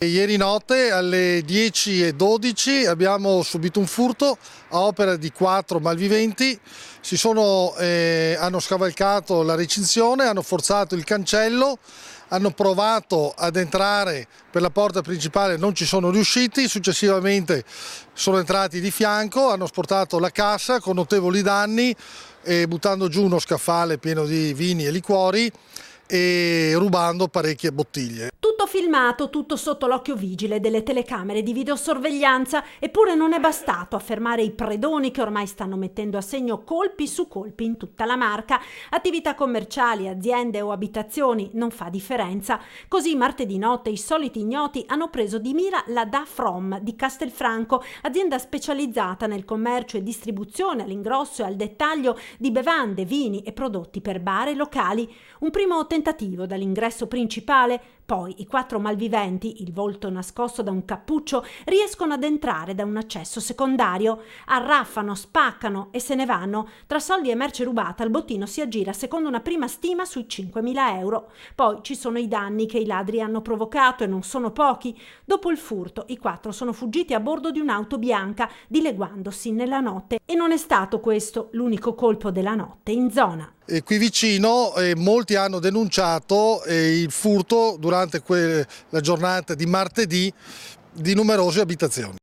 Ieri notte alle 10:12 abbiamo subito un furto a opera di 4 malviventi. Hanno scavalcato la recinzione, hanno forzato il cancello, hanno provato ad entrare per la porta principale, non ci sono riusciti. Successivamente sono entrati di fianco, hanno sportato la cassa con notevoli danni, buttando giù uno scaffale pieno di vini e liquori e rubando parecchie bottiglie. Tutto filmato, tutto sotto l'occhio vigile delle telecamere di videosorveglianza, eppure non è bastato a fermare i predoni che ormai stanno mettendo a segno colpi su colpi in tutta la Marca. Attività commerciali, aziende o abitazioni, non fa differenza. Così martedì notte i soliti ignoti hanno preso di mira la Da From di Castelfranco, azienda specializzata nel commercio e distribuzione all'ingrosso e al dettaglio di bevande, vini e prodotti per bar e locali. Un primo tentativo dall'ingresso principale, poi i 4 malviventi, il volto nascosto da un cappuccio, riescono ad entrare da un accesso secondario, arraffano, spaccano e se ne vanno. Tra soldi e merce rubata il bottino si aggira secondo una prima stima sui 5.000 euro. Poi ci sono i danni che i ladri hanno provocato e non sono pochi. Dopo il furto i 4 sono fuggiti a bordo di un'auto bianca, dileguandosi nella notte. E non è stato questo l'unico colpo della notte in zona. Qui vicino molti hanno denunciato il furto durante la giornata di martedì di numerose abitazioni.